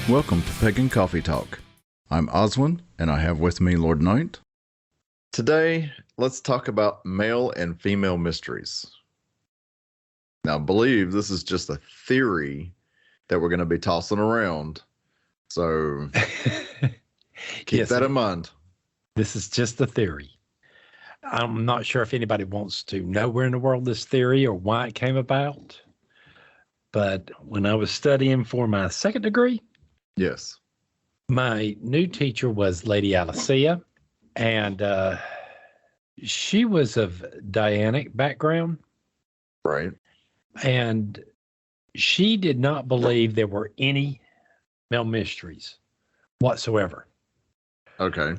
Welcome to Pagan Coffee Talk. I'm Oswin, and I have with me Lord Night. Today, let's talk about male and female mysteries. Now, I believe this is just a theory that we're going to be tossing around, so keep that in mind. This is just a theory. I'm not sure if anybody wants to know where in the world this theory or why it came about, but when I was studying for my second degree, yes, my new teacher was Lady Alicia, and she was of Dianic background. Right. And she did not believe there were any male mysteries whatsoever. Okay.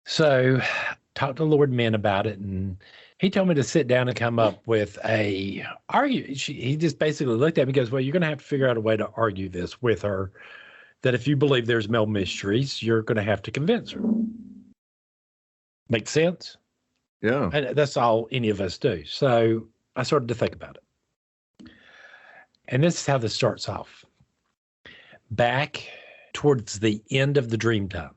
So talked to Lord Min about it, and he told me to sit down and come up with a argue. He just basically looked at me and goes, well, you're going to have to figure out a way to argue this with her, that if you believe there's male mysteries, you're going to have to convince her. Make sense? Yeah. And that's all any of us do. So I started to think about it. And this is how this starts off. Back towards the end of the Dreamtime.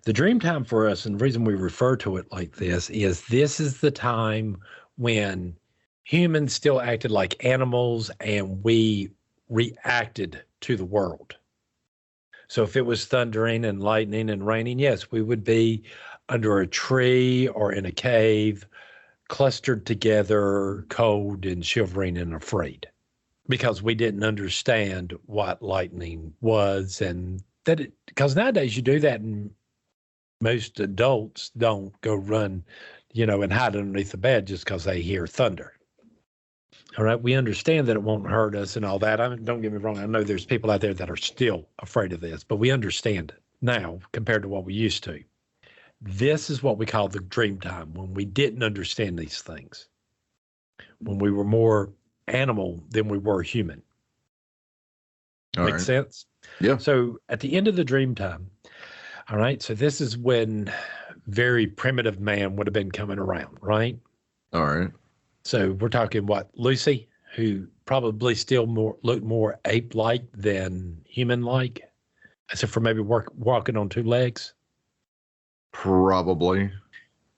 The Dreamtime for us, and the reason we refer to it like this is the time when humans still acted like animals and we reacted to the world. So if it was thundering and lightning and raining, yes, we would be under a tree or in a cave, clustered together, cold and shivering and afraid, because we didn't understand what lightning was, and because nowadays you do that, and most adults don't go run, and hide underneath the bed just because they hear thunder. All right, we understand that it won't hurt us and all that. Don't get me wrong. I know there's people out there that are still afraid of this, but we understand it now compared to what we used to. This is what we call the Dreamtime, when we didn't understand these things, when we were more animal than we were human. Make sense? Yeah. So at the end of the Dreamtime, all right, so this is when very primitive man would have been coming around, right? All right. So we're talking Lucy, who probably still looked more ape-like than human-like, except for maybe walking on two legs. Probably.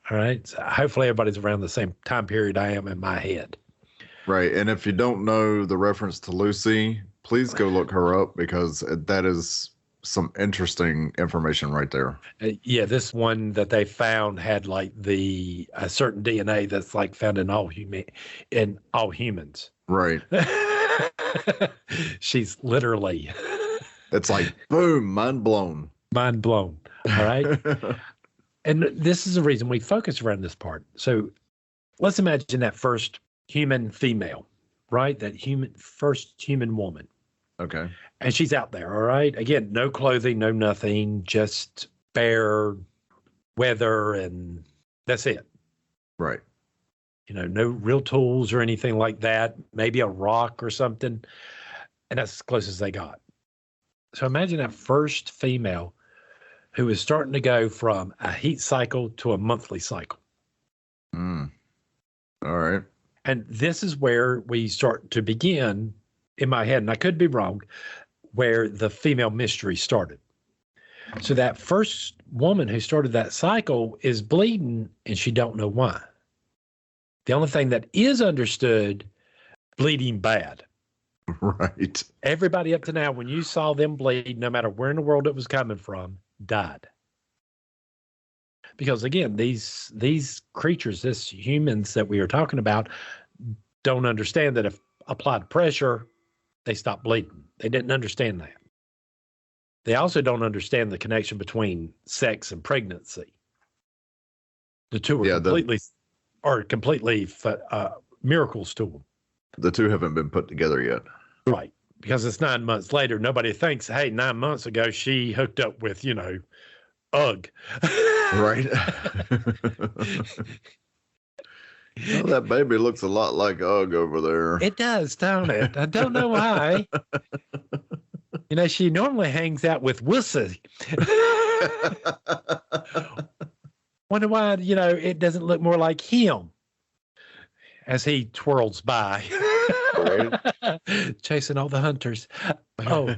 All right. So hopefully everybody's around the same time period I am in my head. Right. And if you don't know the reference to Lucy, please go look her up, because that is some interesting information right there. Yeah, this one that they found had like a certain DNA that's like found in all humans. Right. She's literally. It's like, boom, mind blown. Mind blown. All right. And this is the reason we focus around this part. So let's imagine that first human female, right? That first human woman. Okay. And she's out there, all right? Again, no clothing, no nothing, just bare weather, and that's it. Right. No real tools or anything like that, maybe a rock or something, and that's as close as they got. So imagine that first female who is starting to go from a heat cycle to a monthly cycle. All right. And this is where we start to begin, in my head, and I could be wrong, where the female mystery started. So that first woman who started that cycle is bleeding, and she don't know why. The only thing that is understood, bleeding bad. Right. Everybody up to now, when you saw them bleed, no matter where in the world it was coming from, died. Because again, these creatures, these humans that we are talking about, don't understand that if applied pressure, they stop bleeding. They didn't understand that. They also don't understand the connection between sex and pregnancy. The two are completely miracles to them. The two haven't been put together yet. Right. Because it's 9 months later. Nobody thinks, hey, 9 months ago, she hooked up with, Ugg. Right. Well, that baby looks a lot like Ugg over there. It does, don't it? I don't know why. She normally hangs out with Wussy. Wonder why, it doesn't look more like him as he twirls by. Right. Chasing all the hunters. Oh,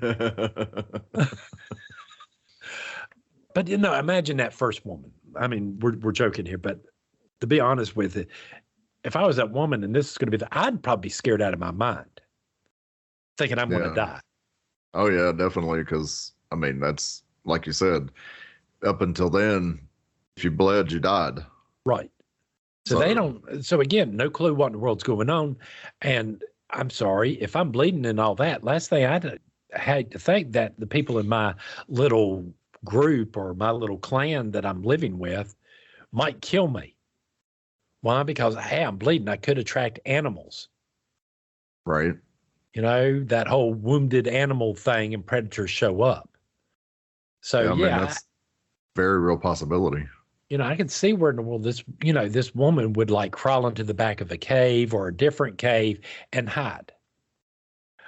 but imagine that first woman. I mean, we're joking here, but to be honest with it, if I was that woman and this is going to be I'd probably be scared out of my mind, thinking I'm going to die. Oh yeah, definitely. Because I mean, that's like you said. Up until then, if you bled, you died. Right. So they don't. So again, no clue what in the world's going on. And I'm sorry if I'm bleeding and all that. Last thing I had to think that the people in my little group or my little clan that I'm living with might kill me. Why? Because, hey, I'm bleeding. I could attract animals. Right. That whole wounded animal thing and predators show up. So, I mean, that's very real possibility. I can see where in the world this woman would like crawl into the back of a cave or a different cave and hide.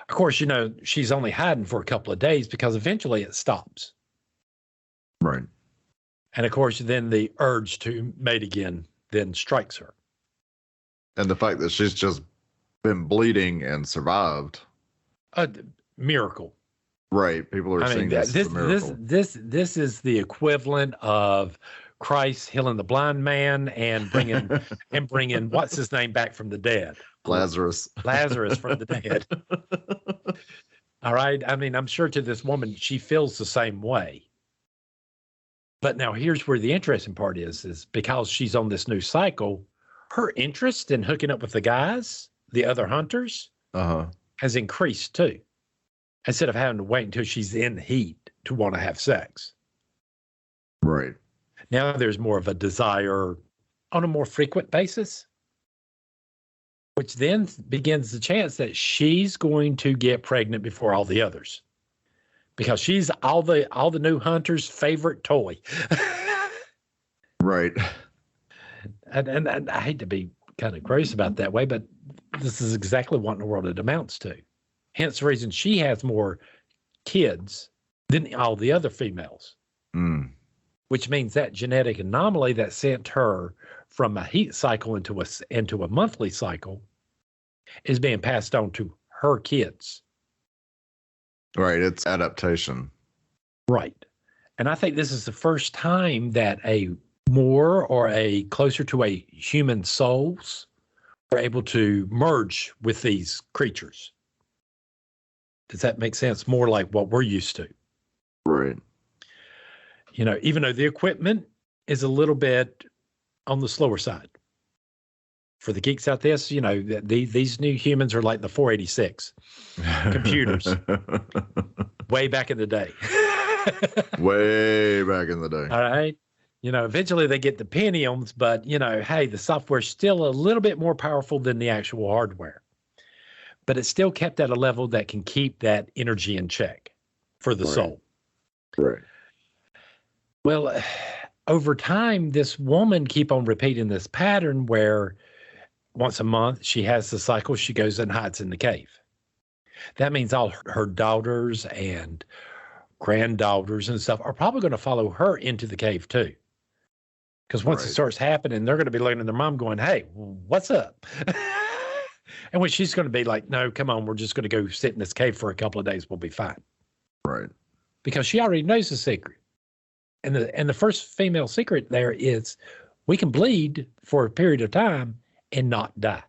Of course, she's only hiding for a couple of days because eventually it stops. Right. And of course, then the urge to mate again then strikes her. And the fact that she's just been bleeding and survived. A miracle. Right. People are saying this is a miracle. This is the equivalent of Christ healing the blind man and bringing what's his name back from the dead? Lazarus from the dead. All right. I mean, I'm sure to this woman, she feels the same way. But now here's where the interesting part is because she's on this new cycle, her interest in hooking up with the guys, the other hunters, has increased too. Instead of having to wait until she's in the heat to want to have sex. Right. Now there's more of a desire on a more frequent basis, which then begins the chance that she's going to get pregnant before all the others. Because she's all the new hunters' favorite toy. Right. And I hate to be kind of gross about that way, but this is exactly what in the world it amounts to. Hence the reason she has more kids than all the other females. Which means that genetic anomaly that sent her from a heat cycle into a monthly cycle is being passed on to her kids. Right. It's adaptation. Right. And I think this is the first time that a more or a closer to a human souls are able to merge with these creatures. Does that make sense? More like what we're used to. Right. Even though the equipment is a little bit on the slower side. For the geeks out there, these new humans are like the 486 computers. Way back in the day. Way back in the day. All right. Eventually they get the Pentiums, but, hey, the software's still a little bit more powerful than the actual hardware. But it's still kept at a level that can keep that energy in check for the soul. Right. Well, over time, this woman keep on repeating this pattern where once a month she has the cycle, she goes and hides in the cave. That means all her daughters and granddaughters and stuff are probably going to follow her into the cave too. Because once it starts happening, they're going to be looking at their mom going, hey, what's up? And when she's going to be like, no, come on, we're just going to go sit in this cave for a couple of days. We'll be fine. Right. Because she already knows the secret. And the first female secret there is we can bleed for a period of time and not die.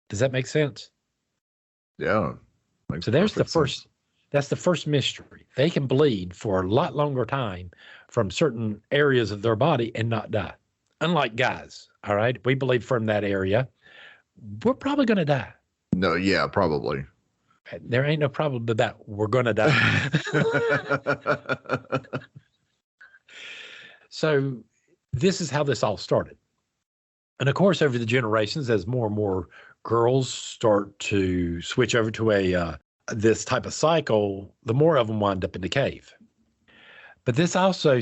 Does that make sense? Yeah. So there's that's the first mystery. They can bleed for a lot longer time from certain areas of their body and not die. Unlike guys, all right? We bleed from that area. We're probably going to die. No, yeah, probably. There ain't no problem with that. We're going to die. So this is how this all started. And of course, over the generations, as more and more girls start to switch over to this type of cycle, the more of them wind up in the cave. But this also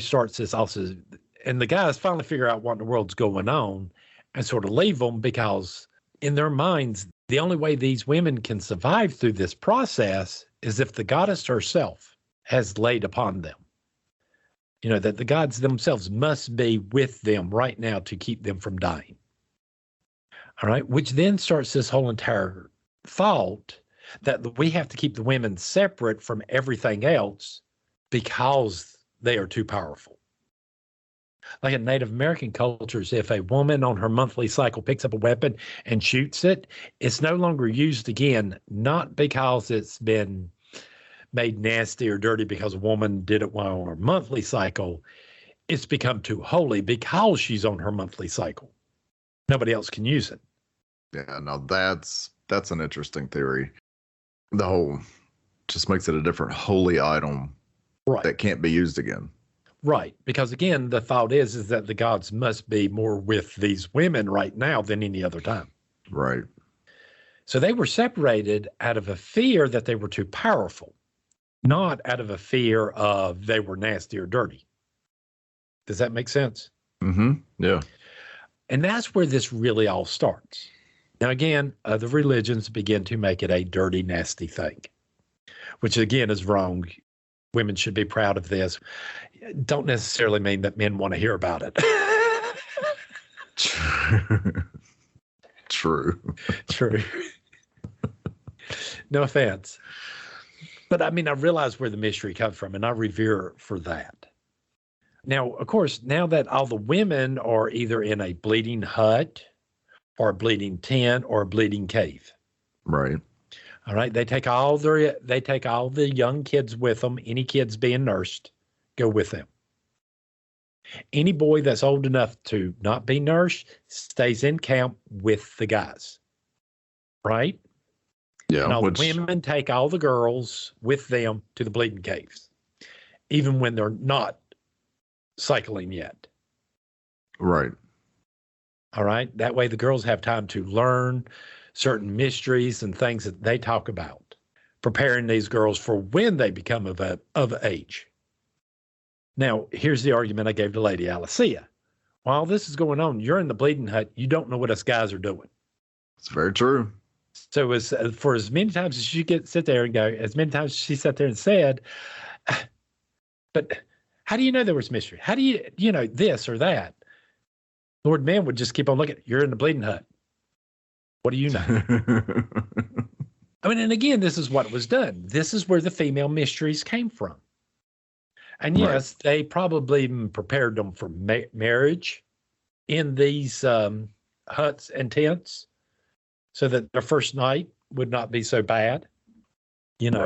and the guys finally figure out what in the world's going on and sort of leave them because in their minds, the only way these women can survive through this process is if the goddess herself has laid upon them. That the gods themselves must be with them right now to keep them from dying. All right. Which then starts this whole entire thought that we have to keep the women separate from everything else because they are too powerful. Like in Native American cultures, if a woman on her monthly cycle picks up a weapon and shoots it, it's no longer used again, not because it's been made nasty or dirty because a woman did it while on her monthly cycle. It's become too holy because she's on her monthly cycle. Nobody else can use it. Yeah, no, that's an interesting theory. The whole just makes it a different holy item that can't be used again. Right. Because again, the thought is that the gods must be more with these women right now than any other time. Right. So they were separated out of a fear that they were too powerful, not out of a fear of they were nasty or dirty. Does that make sense? Mm-hmm. Yeah. And that's where this really all starts. Now, again, other religions begin to make it a dirty, nasty thing, which again is wrong. Women should be proud of this. Don't necessarily mean that men want to hear about it. True. True. No offense. But I mean, I realize where the mystery comes from, and I revere for that. Now, of course, now that all the women are either in a bleeding hut or a bleeding tent or a bleeding cave. Right. All right. They take all the young kids with them. Any kids being nursed go with them. Any boy that's old enough to not be nursed stays in camp with the guys. Right? Yeah. And all the women take all the girls with them to the bleeding caves, even when they're not cycling yet. Right. All right. That way the girls have time to learn certain mysteries and things that they talk about, preparing these girls for when they become of age. Now, here's the argument I gave to Lady Alicia. While this is going on, you're in the bleeding hut. You don't know what us guys are doing. It's very true. So for as many times as you sit there and go, as many times as she sat there and said, but how do you know there was mystery? How do you know this or that? Lord Man would just keep on looking. You're in the bleeding hut. What do you know? I mean, and again, this is what was done. This is where the female mysteries came from. And yes, they probably prepared them for marriage in these huts and tents so that their first night would not be so bad. You know,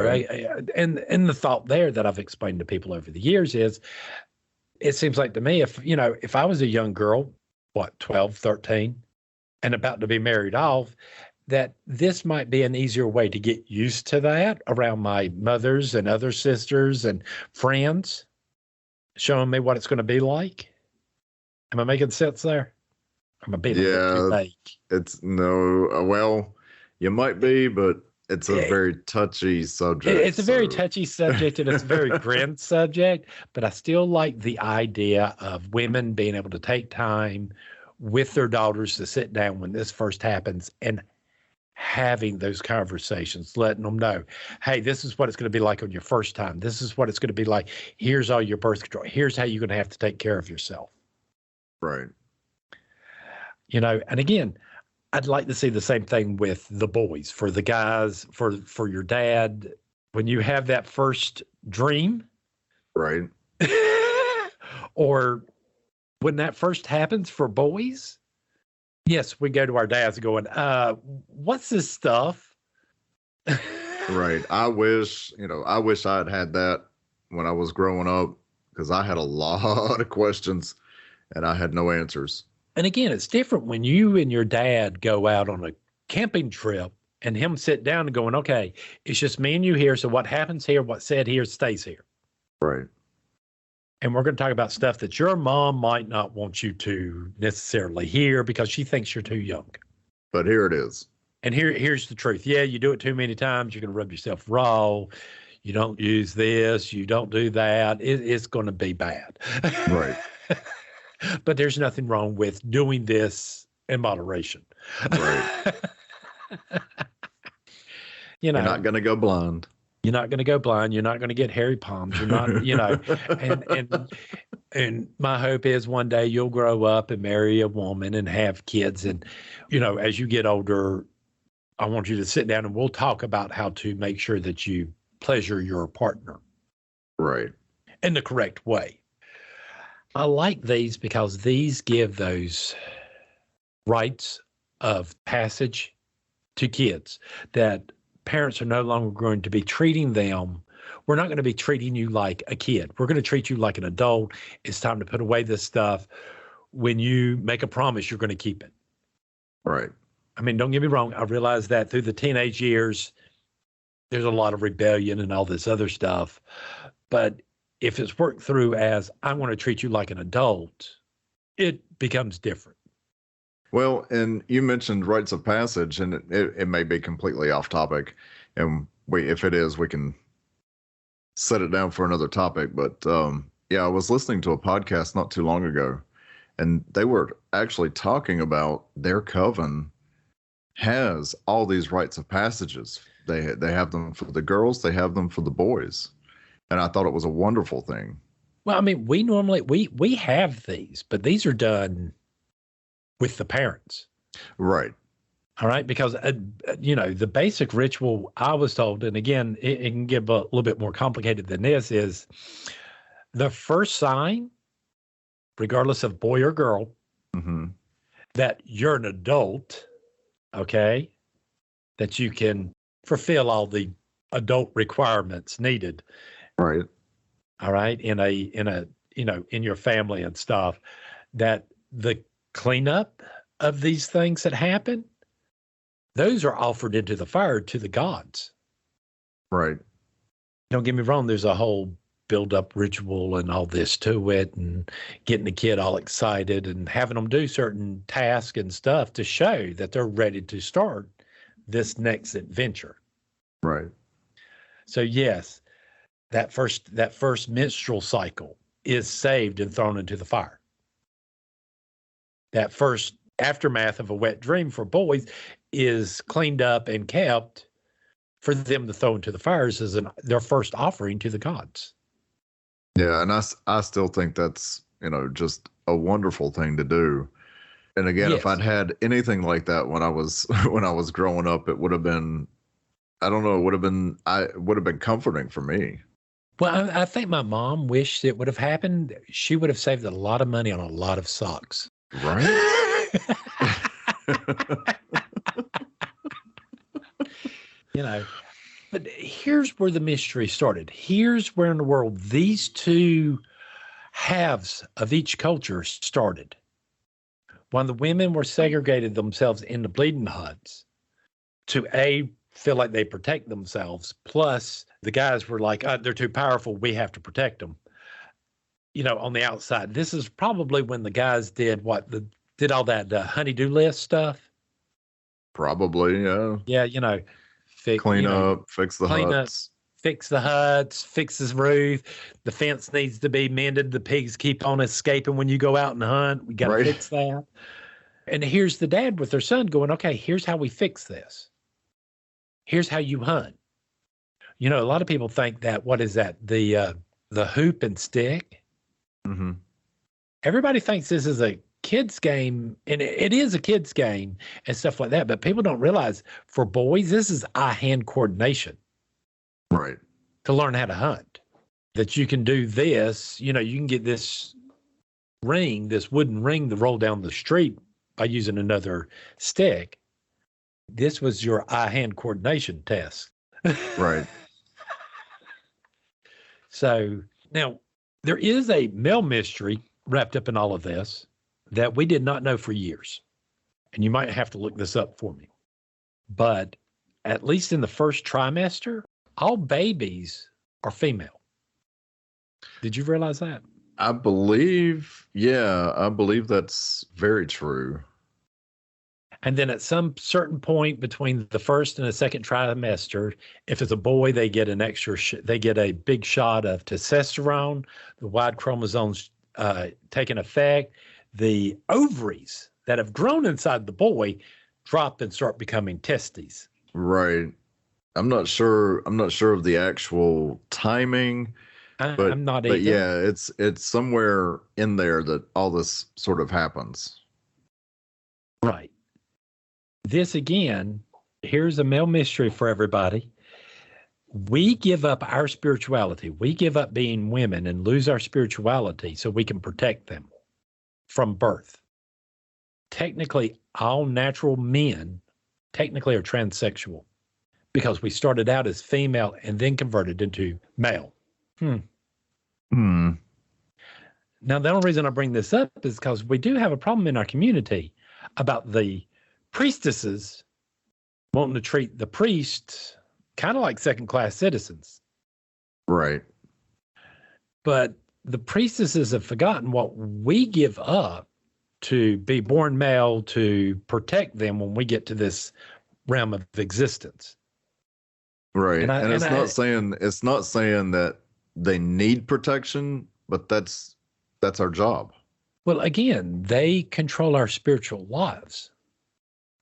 and the thought there that I've explained to people over the years is, it seems like to me, if I was a young girl, 12, 13, and about to be married off, that this might be an easier way to get used to that around my mothers and other sisters and friends, showing me what it's going to be like. Am I making sense there? Am I being a little too vague? It's no, well, you might be, but it's a very touchy subject. It's a very touchy subject, and it's a very grand subject, but I still like the idea of women being able to take time with their daughters to sit down when this first happens and having those conversations, letting them know, hey, this is what it's going to be like on your first time. This is what it's going to be like. Here's all your birth control. Here's how you're going to have to take care of yourself. Right. You know, and again, I'd like to see the same thing with the boys, for the guys, for your dad. When you have that first dream, right, or when that first happens for boys, yes, we go to our dads going, what's this stuff? Right. I wish I had that when I was growing up, because I had a lot of questions and I had no answers. And again, it's different when you and your dad go out on a camping trip and him sit down and going, okay, it's just me and you here. So what happens here, what's said here stays here. Right. And we're going to talk about stuff that your mom might not want you to necessarily hear because she thinks you're too young. But here it is. And here's the truth. Yeah, you do it too many times, you're going to rub yourself raw. You don't use this. You don't do that. It's going to be bad. Right. But there's nothing wrong with doing this in moderation. Right. You're not going to go blind. You're not going to go blind. You're not going to get hairy palms. You're not, and And my hope is one day you'll grow up and marry a woman and have kids. And, as you get older, I want you to sit down and we'll talk about how to make sure that you pleasure your partner. Right. In the correct way. I like these because these give those rites of passage to kids that parents are no longer going to be treating them. We're not going to be treating you like a kid. We're going to treat you like an adult. It's time to put away this stuff. When you make a promise, you're going to keep it. Right. I mean, don't get me wrong. I realize that through the teenage years, there's a lot of rebellion and all this other stuff. But if it's worked through as, I want to treat you like an adult, it becomes different. Well, and you mentioned rites of passage, and it may be completely off topic. And if it is, we can set it down for another topic. But I was listening to a podcast not too long ago, and they were actually talking about their coven has all these rites of passages. They have them for the girls, they have them for the boys. And I thought it was a wonderful thing. Well, I mean, we normally, we have these, but these are done with the parents. Right. All right. Because, the basic ritual I was told, and again, it can get a little bit more complicated than this, is the first sign, regardless of boy or girl, that you're an adult, okay, that you can fulfill all the adult requirements needed. Right. All right. In your family and stuff, that the cleanup of these things that happen, those are offered into the fire to the gods. Right. Don't get me wrong. There's a whole build-up ritual and all this to it, and getting the kid all excited and having them do certain tasks and stuff to show that they're ready to start this next adventure. Right. So yes, that first menstrual cycle is saved and thrown into the fire. That first aftermath of a wet dream for boys is cleaned up and kept for them to throw into the fires as their first offering to the gods. Yeah, and I still think that's, just a wonderful thing to do. And again, Yes. if I'd had anything like that when I was growing up, it would have been, I don't know, it would have been comforting for me. Well, I think my mom wished it would have happened. She would have saved a lot of money on a lot of socks. Right? But here's where the mystery started. Here's where in the world these two halves of each culture started. When the women were segregated themselves into bleeding huts to feel like they protect themselves, plus the guys were like, they're too powerful, we have to protect them. On the outside, this is probably when the guys did all that honey-do list stuff. Probably, yeah. Yeah, Clean up, fix the huts. Fix the huts, fix the roof. The fence needs to be mended. The pigs keep on escaping when you go out and hunt. We got to fix that. And here's the dad with their son going, okay, here's how we fix this. Here's how you hunt. A lot of people think that, what is that? The hoop and stick. Mm-hmm. Everybody thinks this is a kid's game, and it is a kid's game and stuff like that. But people don't realize for boys, this is eye-hand coordination. Right. To learn how to hunt. That you can do this, you can get this wooden ring to roll down the street by using another stick. This was your eye-hand coordination test. Right. So now there is a male mystery wrapped up in all of this that we did not know for years. And you might have to look this up for me. But at least in the first trimester, all babies are female. Did you realize that? I believe that's very true. And then at some certain point between the first and the second trimester, if it's a boy, they get an extra, they get a big shot of testosterone, the Y chromosomes taking effect. The ovaries that have grown inside the boy drop and start becoming testes. Right. I'm not sure of the actual timing. I'm not but either. yeah, it's somewhere in there that all this sort of happens. Right. This again, here's a male mystery for everybody. We give up our spirituality. We give up being women and lose our spirituality so we can protect them from birth. Technically, all natural men technically are transsexual because we started out as female and then converted into male. Now, the only reason I bring this up is because we do have a problem in our community about the priestesses wanting to treat the priests kind of like second-class citizens. Right. But the priestesses have forgotten what we give up to be born male to protect them when we get to this realm of existence. Right. And it's not saying that they need protection, but that's our job. Well, again, they control our spiritual lives.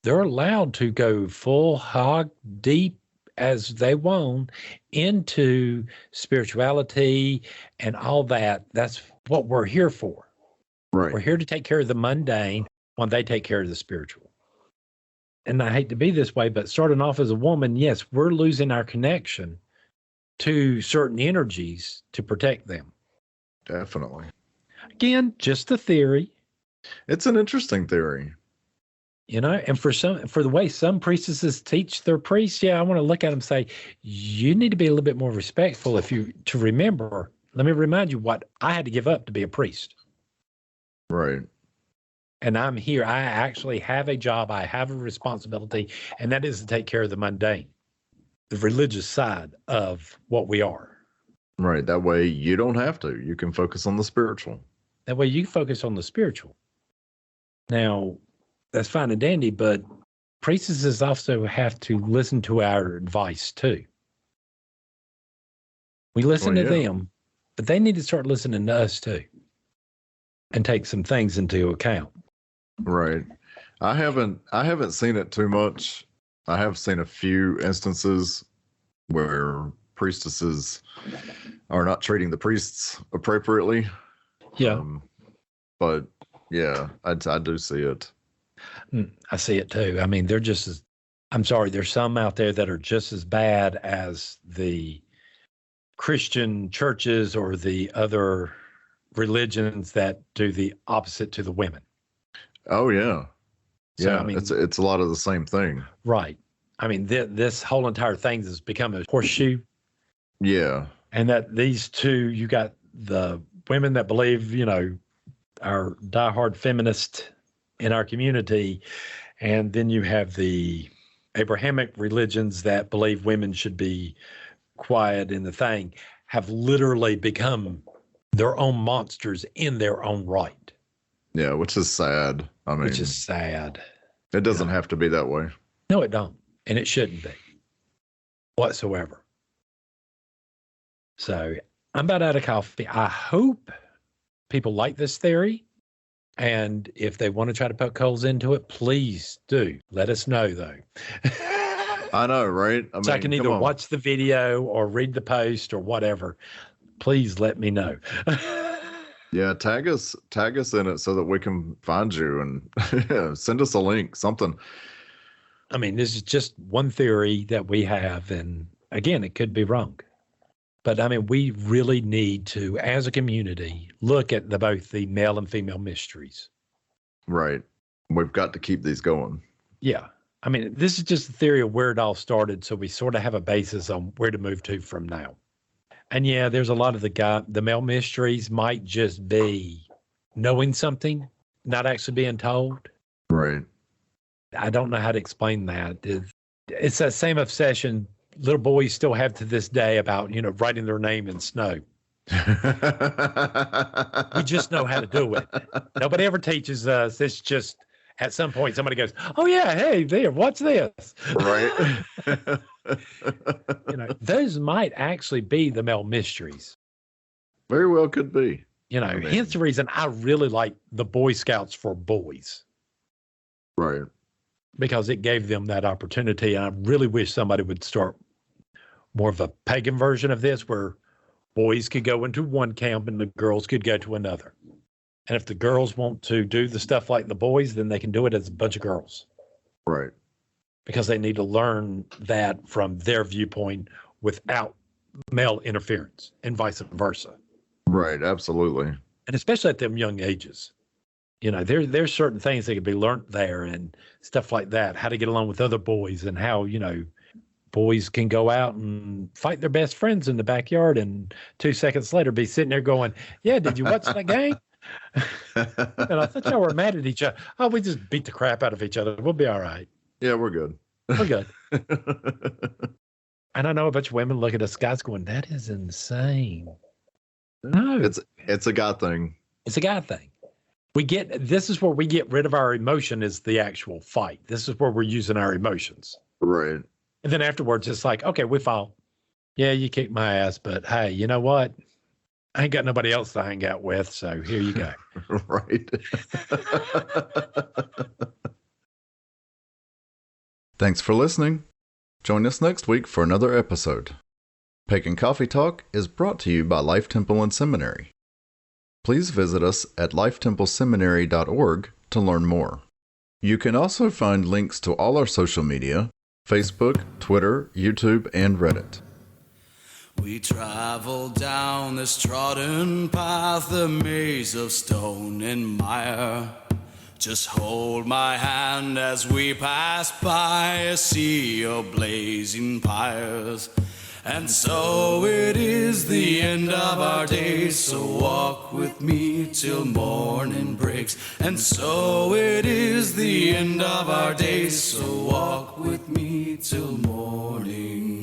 They're allowed to go full hog deep as they want into spirituality and all that. That's what we're here for. Right. We're here to take care of the mundane when they take care of the spiritual. And I hate to be this way, but starting off as a woman, yes, we're losing our connection to certain energies to protect them. Definitely. Again, just a theory. It's an interesting theory. And for the way some priestesses teach their priests, I want to look at them and say, you need to be a little bit more respectful to remember. Let me remind you what I had to give up to be a priest. Right. And I'm here. I actually have a job. I have a responsibility, and that is to take care of the mundane, the religious side of what we are. Right. That way you don't have to. You can focus on the spiritual. That way you focus on the spiritual. Now, that's fine and dandy, but priestesses also have to listen to our advice too. We listen to them, but they need to start listening to us too and take some things into account. Right. I haven't seen it too much. I have seen a few instances where priestesses are not treating the priests appropriately. Yeah. But yeah, I do see it. I see it too. I mean, there's some out there that are just as bad as the Christian churches or the other religions that do the opposite to the women. Oh yeah. So, yeah, I mean, it's a lot of the same thing. Right. I mean, this whole entire thing has become a horseshoe. Yeah. And that these two, you got the women that believe, are diehard feminists in our community. And then you have the Abrahamic religions that believe women should be quiet in the thing, have literally become their own monsters in their own right. Yeah, which is sad. I mean, which is sad. It doesn't have to be that way. No, it don't. And it shouldn't be whatsoever. So I'm about out of coffee. I hope people like this theory. And if they want to try to poke holes into it, please do. Let us know, though. I know, right? I can either watch the video or read the post or whatever. Please let me know. Yeah, tag us in it so that we can find you and send us a link, something. I mean, this is just one theory that we have. And again, it could be wrong. But I mean, we really need to, as a community, look at both the male and female mysteries. Right. We've got to keep these going. Yeah. I mean, this is just the theory of where it all started. So we sort of have a basis on where to move to from now. And yeah, there's a lot of the male mysteries might just be knowing something, not actually being told. Right. I don't know how to explain that. It's that same obsession little boys still have to this day about, writing their name in snow. We just know how to do it. Nobody ever teaches us. It's just at some point somebody goes, oh yeah, hey there, what's this? Right. Those might actually be the male mysteries. Very well could be. Hence the reason I really like the Boy Scouts for boys. Right. Because it gave them that opportunity. And I really wish somebody would start more of a pagan version of this where Boys could go into one camp and the girls could go to another. And if the girls want to do the stuff like the boys, then they can do it as a bunch of girls. Right. Because they need to learn that from their viewpoint without male interference and vice versa. Right. Absolutely. And especially at them young ages. You know, there's certain things that can be learned there and stuff like that, how to get along with other boys and how, you know, boys can go out and fight their best friends in the backyard and 2 seconds later be sitting there going, yeah, did you watch that game? And I thought y'all were mad at each other. Oh, we just beat the crap out of each other. We'll be all right. Yeah, we're good. We're good. And I know a bunch of women look at us guys going, that is insane. No. It's a God thing. It's a guy thing. This is where we get rid of our emotion is the actual fight. This is where we're using our emotions. Right. And then afterwards, it's like, okay, we fall. Yeah, you kicked my ass, but hey, you know what? I ain't got nobody else to hang out with, so here you go. Right. Thanks for listening. Join us next week for another episode. Pagan Coffee Talk is brought to you by Life Temple and Seminary. Please visit us at lifetempleseminary.org to learn more. You can also find links to all our social media, Facebook, Twitter, YouTube, and Reddit. We travel down this trodden path, the maze of stone and mire. Just hold my hand as we pass by a sea of blazing pyres. And so it is the end of our days, so walk with me till morning breaks. And so it is the end of our days, so walk with me till morning